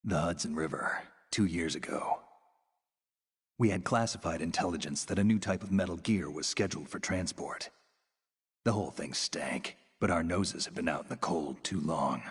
The Hudson River, 2 years ago. We had classified intelligence that a new type of metal gear was scheduled for transport. The whole thing stank, but our noses have been out in the cold too long.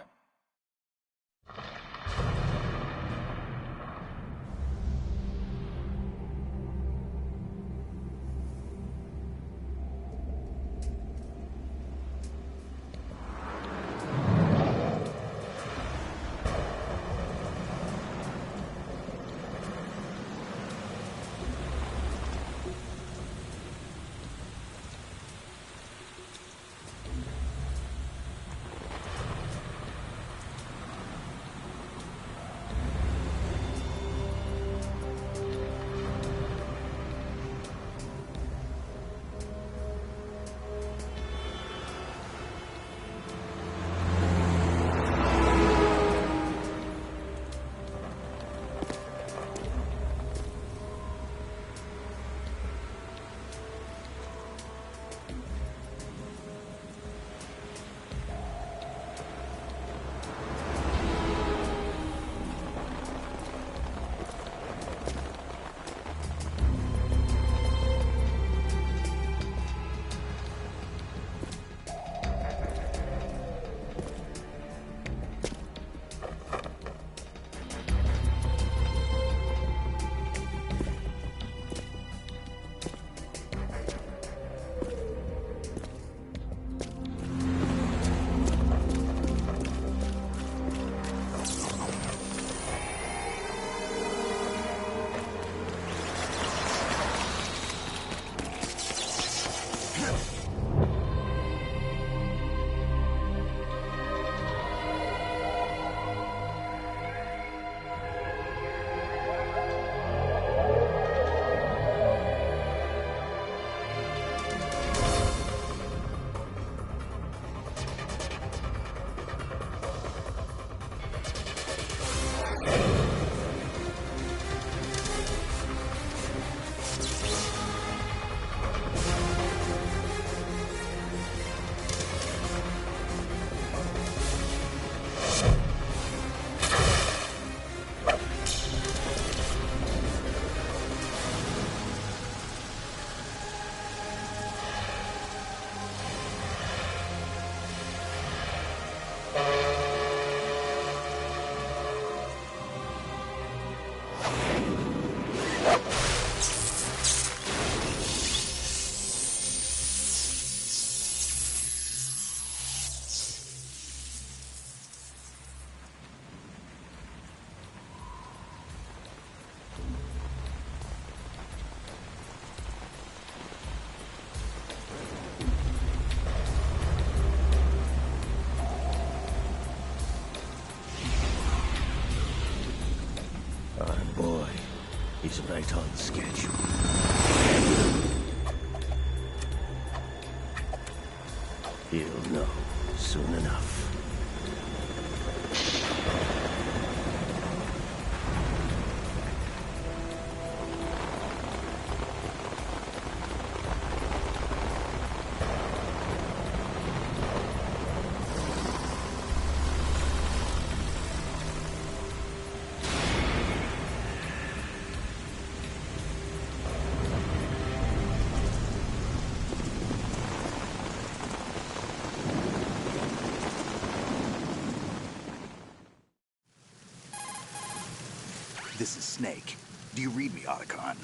He's right on schedule. He'll know soon enough. This is Snake. Do you read me, Otacon?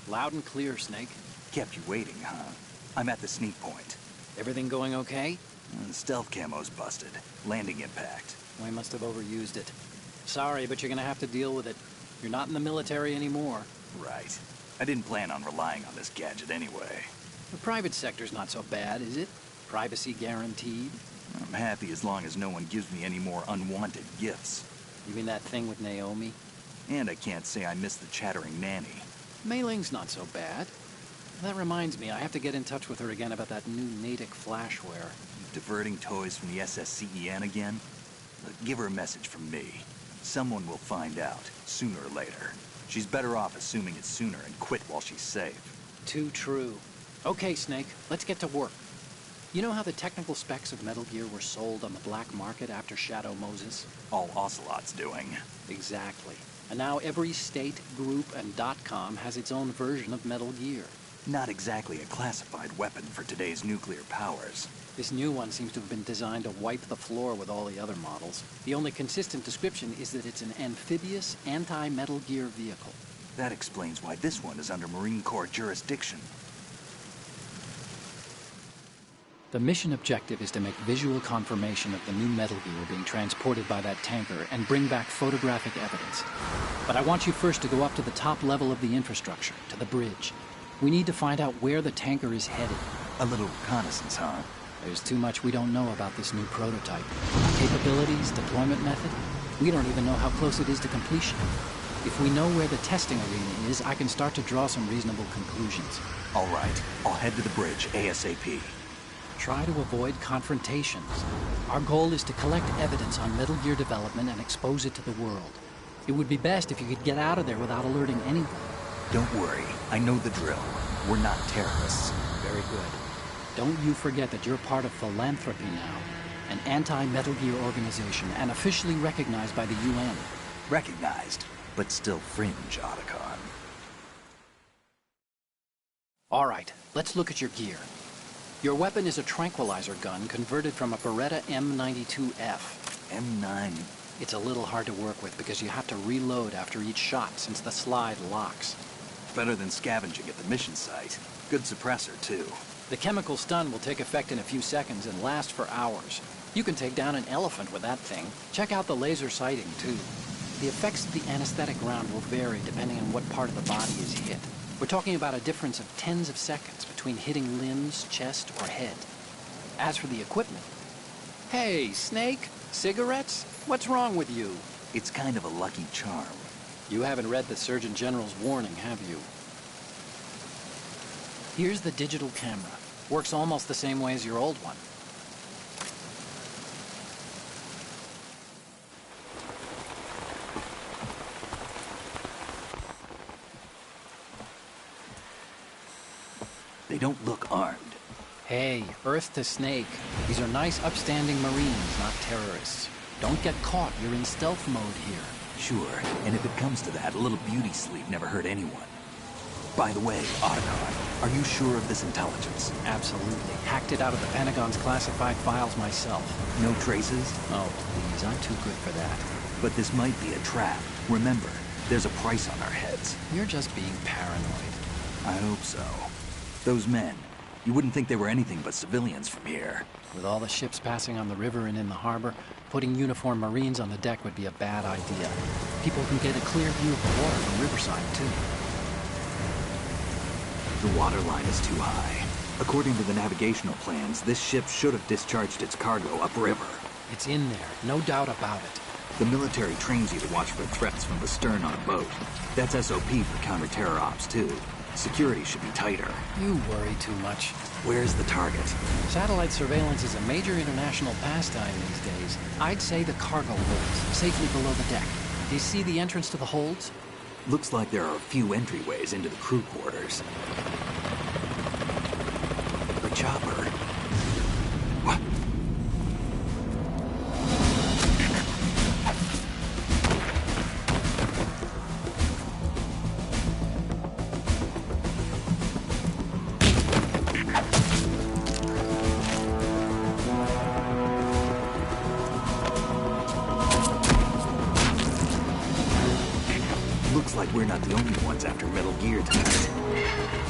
Loud and clear, Snake. Kept you waiting, huh? I'm at the sneak point. Everything going okay? The stealth camo's busted. Landing impact. We must have overused it. Sorry, but you're gonna have to deal with it. You're not in the military anymore. Right. I didn't plan on relying on this gadget anyway. The private sector's not so bad, is it? Privacy guaranteed? I'm happy as long as no one gives me any more unwanted gifts. You mean that thing with Naomi? And I can't say I miss the chattering nanny. Mei Ling's not so bad. That reminds me, I have to get in touch with her again about that new Natick flashware. Diverting toys from the SSCEN again? Look, give her a message from me. Someone will find out, sooner or later. She's better off assuming it sooner and quit while she's safe. Too true. Okay, Snake, let's get to work. You know how the technical specs of Metal Gear were sold on the black market after Shadow Moses? All Ocelot's doing. Exactly. And now every state, group, and .com has its own version of Metal Gear. Not exactly a classified weapon for today's nuclear powers. This new one seems to have been designed to wipe the floor with all the other models. The only consistent description is that it's an amphibious, anti-Metal Gear vehicle. That explains why this one is under Marine Corps jurisdiction. The mission objective is to make visual confirmation of the new Metal Gear being transported by that tanker and bring back photographic evidence. But I want you first to go up to the top level of the infrastructure, to the bridge. We need to find out where the tanker is headed. A little reconnaissance, huh? There's too much we don't know about this new prototype. Capabilities, deployment method. We don't even know how close it is to completion. If we know where the testing arena is, I can start to draw some reasonable conclusions. All right, I'll head to the bridge ASAP. Try to avoid confrontations. Our goal is to collect evidence on Metal Gear development and expose it to the world. It would be best if you could get out of there without alerting anyone. Don't worry, I know the drill. We're not terrorists. Very good. Don't you forget that you're part of Philanthropy now, an anti-Metal Gear organization and officially recognized by the UN. Recognized, but still fringe, Otacon. All right, let's look at your gear. Your weapon is a tranquilizer gun converted from a Beretta M92F. M9. It's a little hard to work with because you have to reload after each shot since the slide locks. Better than scavenging at the mission site. Good suppressor, too. The chemical stun will take effect in a few seconds and last for hours. You can take down an elephant with that thing. Check out the laser sighting, too. The effects of the anesthetic round will vary depending on what part of the body is hit. We're talking about a difference of tens of seconds between hitting limbs, chest, or head. As for the equipment... Hey, Snake? Cigarettes? What's wrong with you? It's kind of a lucky charm. You haven't read the Surgeon General's warning, have you? Here's the digital camera. Works almost the same way as your old one. They don't look armed. Hey, Earth to Snake. These are nice, upstanding Marines, not terrorists. Don't get caught. You're in stealth mode here. Sure, and if it comes to that, a little beauty sleep never hurt anyone. By the way, Otacon, are you sure of this intelligence? Absolutely. Hacked it out of the Pentagon's classified files myself. No traces? Oh, please, I'm too good for that. But this might be a trap. Remember, there's a price on our heads. You're just being paranoid. I hope so. Those men, you wouldn't think they were anything but civilians from here. With all the ships passing on the river and in the harbor, putting uniformed Marines on the deck would be a bad idea. People can get a clear view of the water from Riverside, too. The water line is too high. According to the navigational plans, this ship should have discharged its cargo upriver. It's in there, no doubt about it. The military trains you to watch for threats from the stern on a boat. That's SOP for counter-terror ops, too. Security should be tighter. You worry too much. Where's the target? Satellite surveillance is a major international pastime these days. I'd say the cargo holds, safely below the deck. Do you see the entrance to the holds? Looks like there are a few entryways into the crew quarters. The chopper. What? Looks like we're not the only ones after Metal Gear tonight.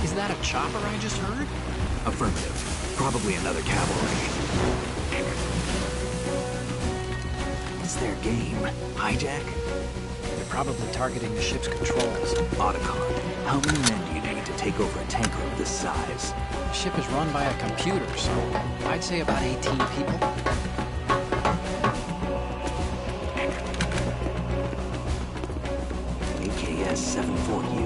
Is that a chopper I just heard? Affirmative. Probably another cavalry. What's their game? Hijack? They're probably targeting the ship's controls. Otacon, how many men do you need to take over a tanker of this size? The ship is run by a computer, so I'd say about 18 people. AKS 74U.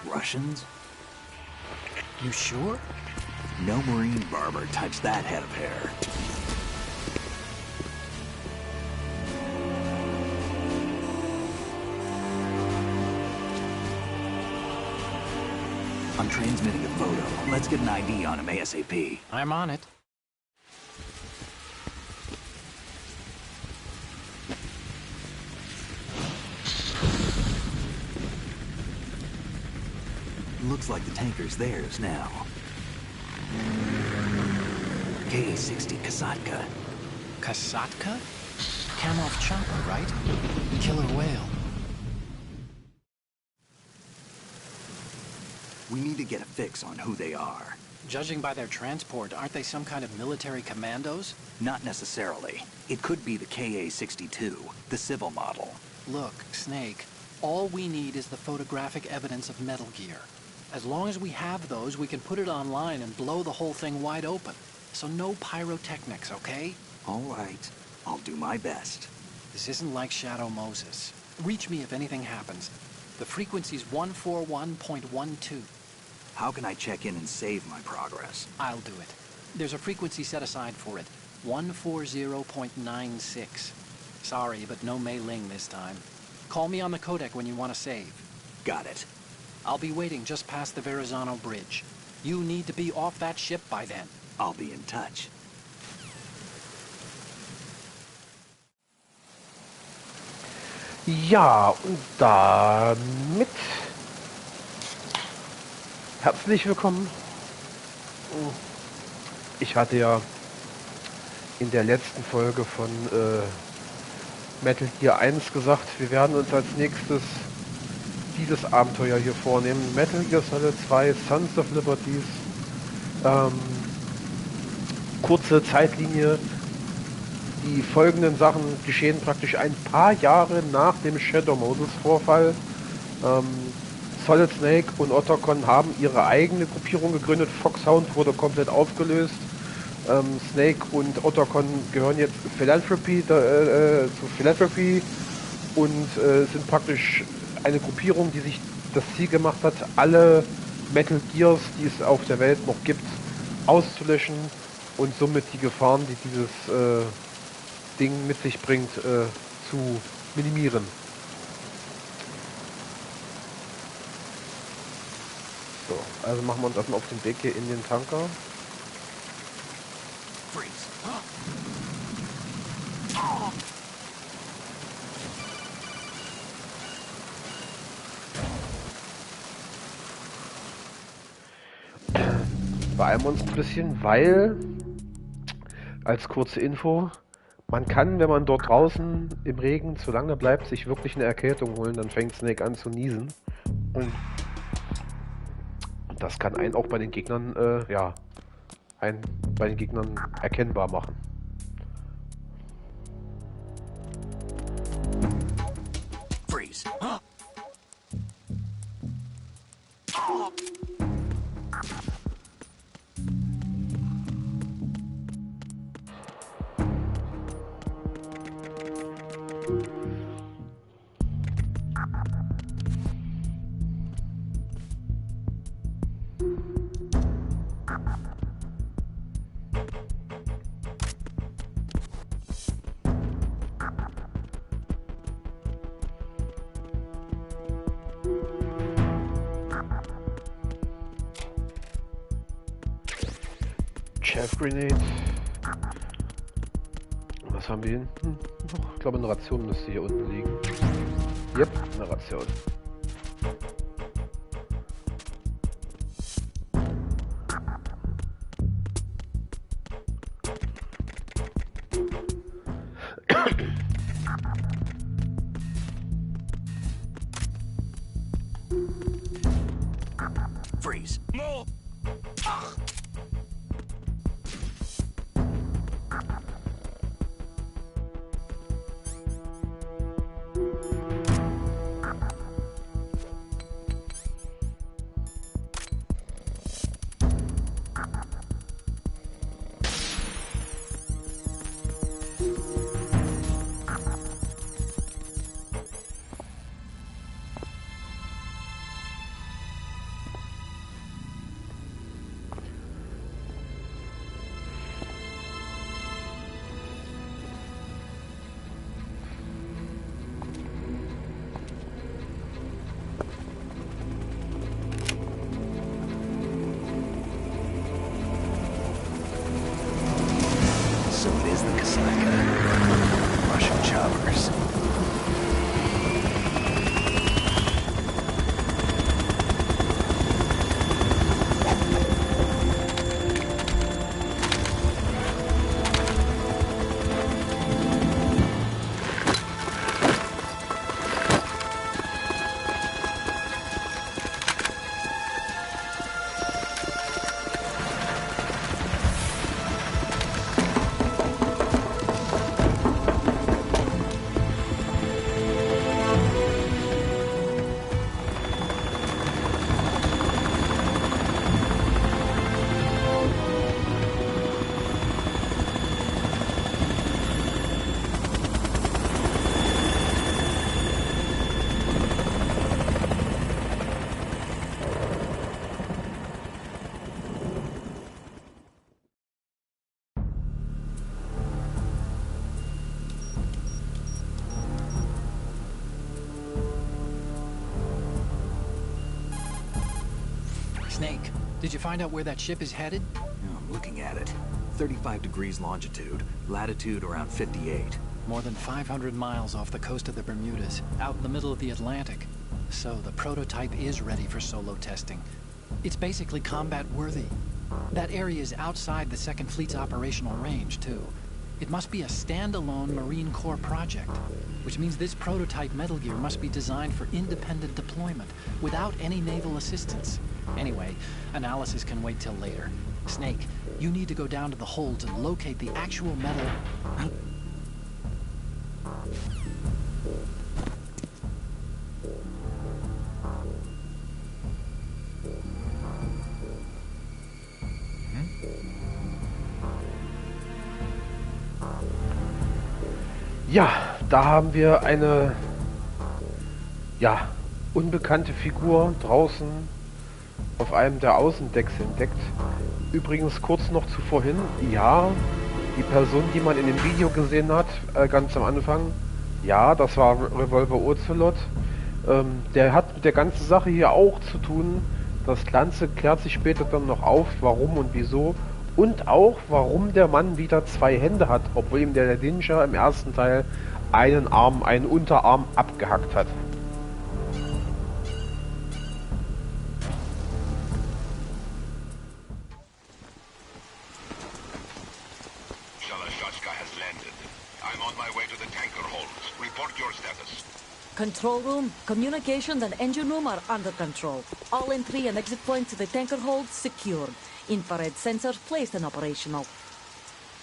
Russians? You sure? No Marine barber touched that head of hair. I'm transmitting a photo. Let's get an ID on him ASAP. I'm on it. Looks like the tanker's theirs now. KA-60 Kasatka. Kasatka? Kamov chopper, right? Killer whale. We need to get a fix on who they are. Judging by their transport, aren't they some kind of military commandos? Not necessarily. It could be the KA-62, the civil model. Look, Snake, all we need is the photographic evidence of Metal Gear. As long as we have those, we can put it online and blow the whole thing wide open. So no pyrotechnics, okay? All right. I'll do my best. This isn't like Shadow Moses. Reach me if anything happens. The frequency's 141.12. How can I check in and save my progress? I'll do it. There's a frequency set aside for it. 140.96. Sorry, but no Mei Ling this time. Call me on the codec when you want to save. Got it. I'll be waiting just past the Verrazano Bridge. You need to be off that ship by then. I'll be in touch. Ja, und damit herzlich willkommen. Ich hatte ja in der letzten Folge von Metal Gear 1 gesagt, wir werden uns als nächstes dieses Abenteuer hier vornehmen. Metal Gear Solid 2, Sons of Liberties. Kurze Zeitlinie. Die folgenden Sachen geschehen praktisch ein paar Jahre nach dem Shadow Moses Vorfall. Solid Snake und Otacon haben ihre eigene Gruppierung gegründet. Foxhound wurde komplett aufgelöst. Snake und Otacon gehören jetzt zu Philanthropy und sind praktisch eine Gruppierung, die sich das Ziel gemacht hat, alle Metal Gears, die es auf der Welt noch gibt, auszulöschen und somit die Gefahren, die dieses Ding mit sich bringt, zu minimieren. So, also machen wir uns erstmal auf den Weg hier in den Tanker. Beeilen wir uns ein bisschen, weil, als kurze Info, man kann, wenn man dort draußen im Regen zu lange bleibt, sich wirklich eine Erkältung holen, dann fängt Snake an zu niesen. Und das kann einen auch bei den Gegnern, bei den Gegnern erkennbar machen. Freeze. Chaff Grenade. Was haben wir hinten? Ich glaube, eine Ration müsste hier unten liegen. Yep, eine Ration. Freeze. Snake, did you find out where that ship is headed? I'm looking at it. 35 degrees longitude, latitude around 58. More than 500 miles off the coast of the Bermudas, out in the middle of the Atlantic. So the prototype is ready for solo testing. It's basically combat-worthy. That area is outside the Second Fleet's operational range, too. It must be a standalone Marine Corps project, which means this prototype Metal Gear must be designed for independent deployment, without any naval assistance. Anyway, analysis can wait till later. Snake, you need to go down to the holds and locate the actual metal... Ja, da haben wir eine unbekannte Figur draußen auf einem der Außendecks entdeckt. Übrigens kurz noch zu vorhin, ja, die Person, die man in dem Video gesehen hat, ganz am Anfang, ja, das war Revolver Ocelot. Der hat mit der ganzen Sache hier auch zu tun. Das Ganze klärt sich später dann noch auf, warum und wieso. Und auch, warum der Mann wieder zwei Hände hat, obwohl ihm der Ninja im ersten Teil einen Unterarm abgehackt hat. has landed. I'm on my way to the tanker holds. Report your status. Control room, communications and engine room are under control. All entry and exit points to the tanker holds secured. Infrared sensors placed and operational.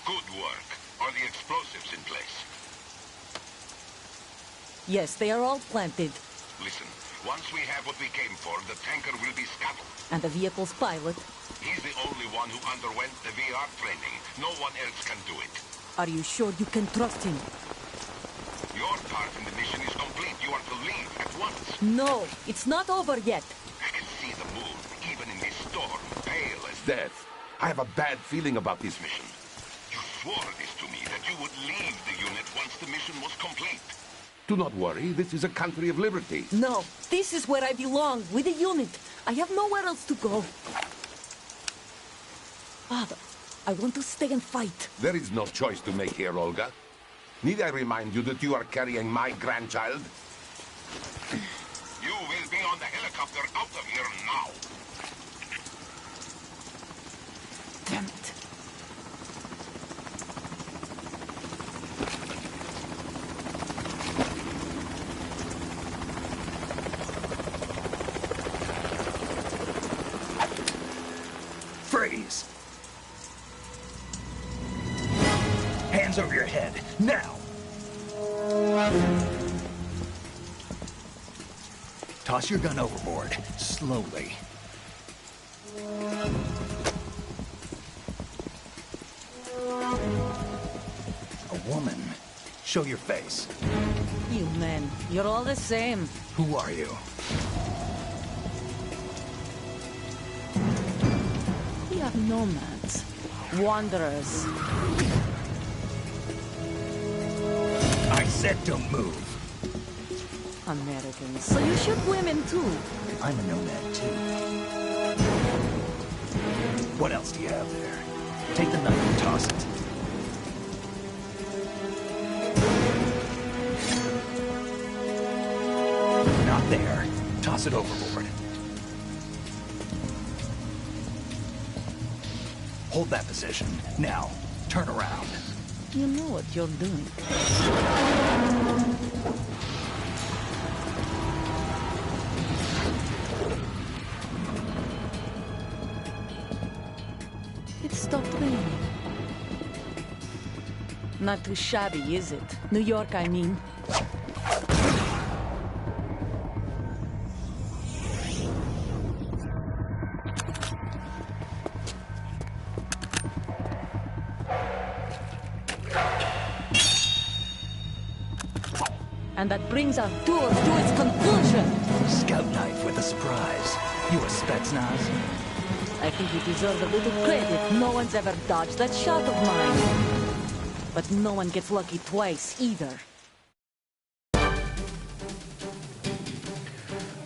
Good work. Are the explosives in place? Yes, they are all planted. Listen, once we have what we came for, the tanker will be scuttled. And the vehicle's pilot? He's the only one who underwent the VR training. No one else can do it. Are you sure you can trust him? Your part in the mission is complete. You are to leave at once. No, it's not over yet. I can see the moon, even in this storm, pale as death. I have a bad feeling about this mission. You swore this to me, that you would leave the unit once the mission was complete. Do not worry, this is a country of liberty. No, this is where I belong, with the unit. I have nowhere else to go. Father, I want to stay and fight. There is no choice to make here, Olga. Need I remind you that you are carrying my grandchild? You will be on the helicopter out of here now. Damn it. Freeze! Hands over your head, now! Toss your gun overboard, slowly. A woman. Show your face. You men, you're all the same. Who are you? We are nomads, wanderers. I said don't move. Americans, so you shoot women too. I'm a nomad too. What else do you have there? Take the knife and toss it. Not there. Toss it overboard. Hold that position. Now, turn around. You know what you're doing. It stopped raining. Not too shabby, is it? New York, I mean. And that brings our tour to its conclusion. Scout knife with a surprise. You a Spetsnaz? I think you deserve a little credit. No one's ever dodged that shot of mine. But no one gets lucky twice, either.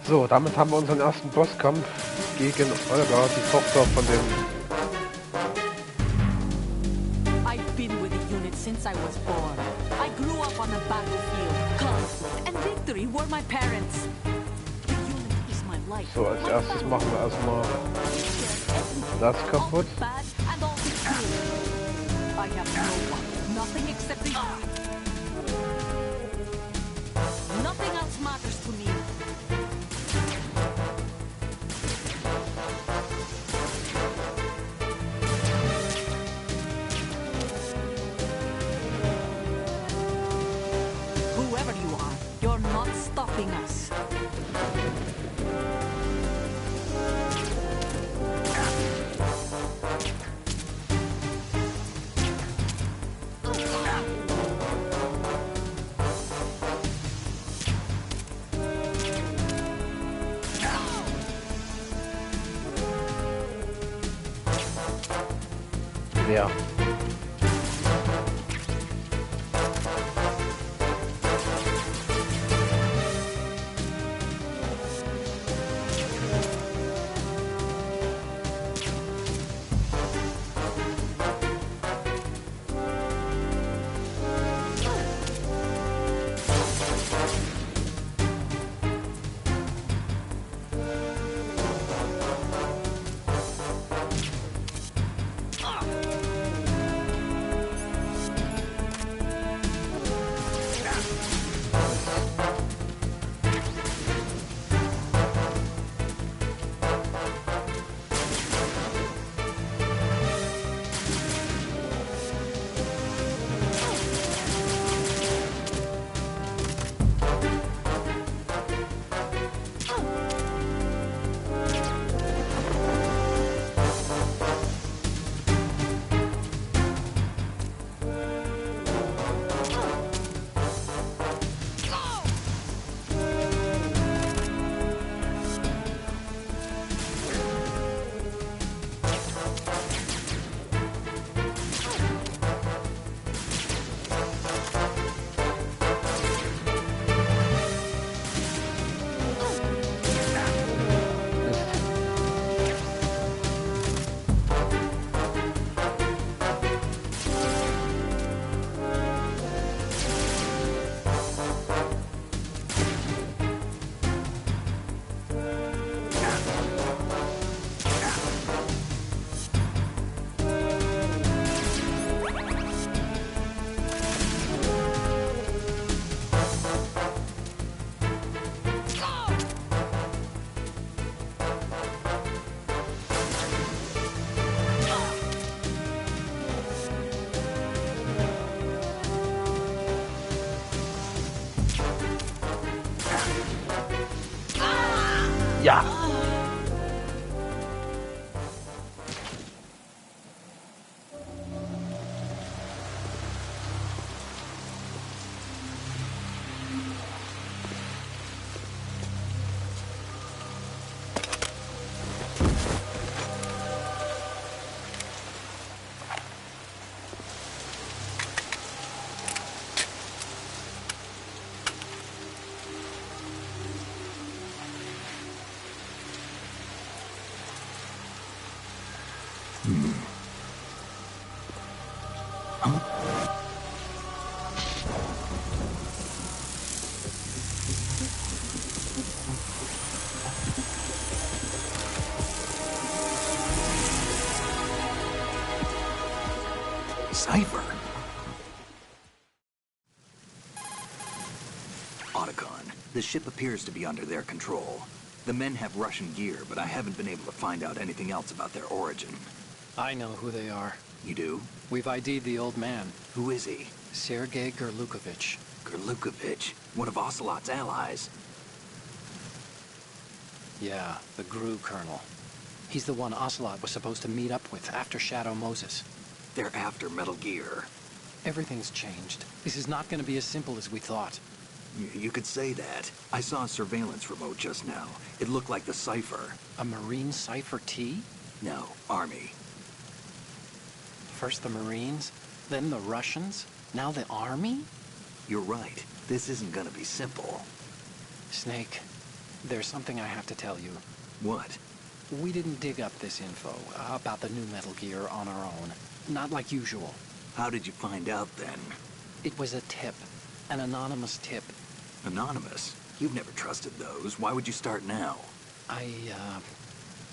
So, damit haben wir unseren ersten Bosskampf gegen Olga, die Tochter von dem... I've been with the unit since I was born. I grew up on the battlefield. Conflict and victory were my parents. The unit is my life. So, als erstes machen wir erstmal das kaputt. Bad and all the good. I have no one. Nothing except the... Nothing else matters to me. Whoever you are, you're not stopping us. Ja. Ja. Cipher. Otacon, the ship appears to be under their control. The men have Russian gear, but I haven't been able to find out anything else about their origin. I know who they are. You do? We've ID'd the old man, Who is he? Sergei Gerlukovich. Gerlukovich, one of Ocelot's allies. Yeah, the GRU colonel. He's the one Ocelot was supposed to meet up with after Shadow Moses. They're after Metal Gear. Everything's changed. This is not going to be as simple as we thought. You could say that. I saw a surveillance remote just now. It looked like the Cipher. A Marine Cipher T? No, Army. First the Marines, then the Russians, now the Army? You're right. This isn't gonna be simple. Snake, there's something I have to tell you. What? We didn't dig up this info about the new Metal Gear on our own. Not like usual. How did you find out then? It was a tip. An anonymous tip. Anonymous? You've never trusted those. Why would you start now? I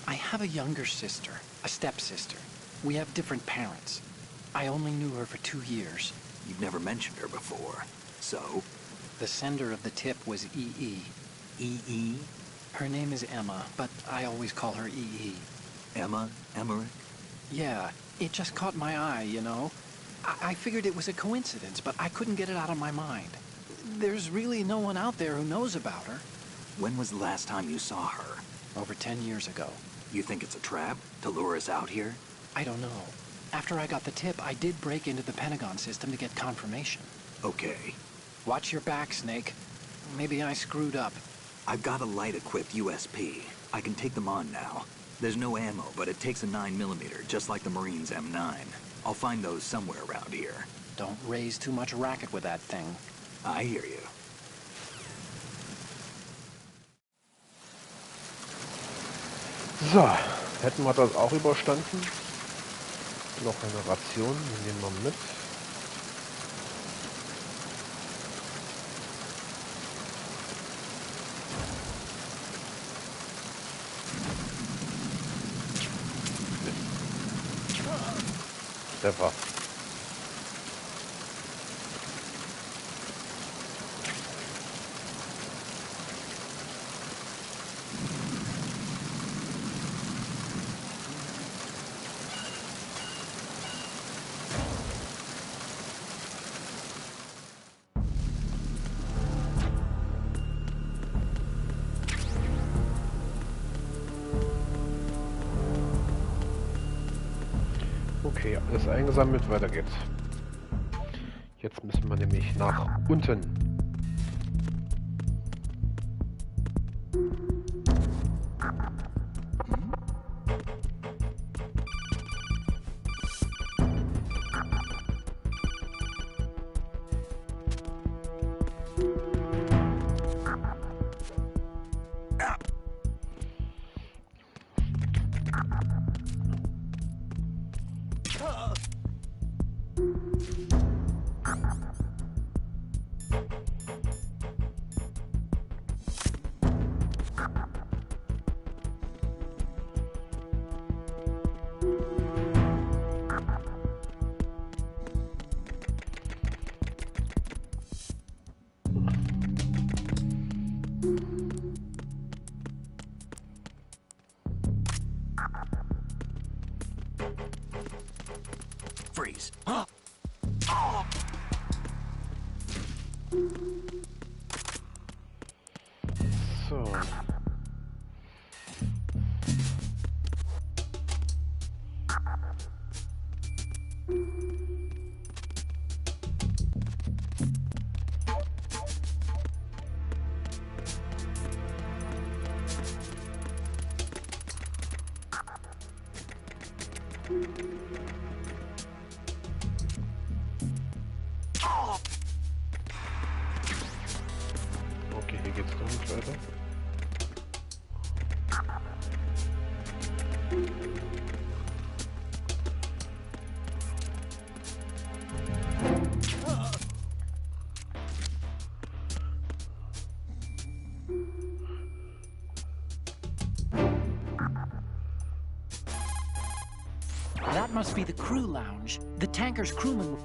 have a younger sister, a stepsister. We have different parents. I only knew her for 2 years. You've never mentioned her before. So? The sender of the tip was EE. EE? Her name is Emma, but I always call her EE. Emma? Emmerich? Yeah, it just caught my eye, you know? I figured it was a coincidence, but I couldn't get it out of my mind. There's really no one out there who knows about her. When was the last time you saw her? Over 10 years ago. You think it's a trap? To lure us out here? I don't know. After I got the tip, I did break into the Pentagon system to get confirmation. Okay. Watch your back, Snake. Maybe I screwed up. I've got a light-equipped USP. I can take them on now. There's no ammo, but it takes a 9mm, just like the Marines' M9. I'll find those somewhere around here. Don't raise too much racket with that thing. I hear you. So, hätten wir das auch überstanden. Noch eine Ration, die nehmen wir mit. Treffer. Okay, alles eingesammelt, weiter geht's. Jetzt müssen wir nämlich nach unten. Freeze. So. Okay, hier geht's noch nicht weiter. That must be the crew lounge. The tanker's crewmen...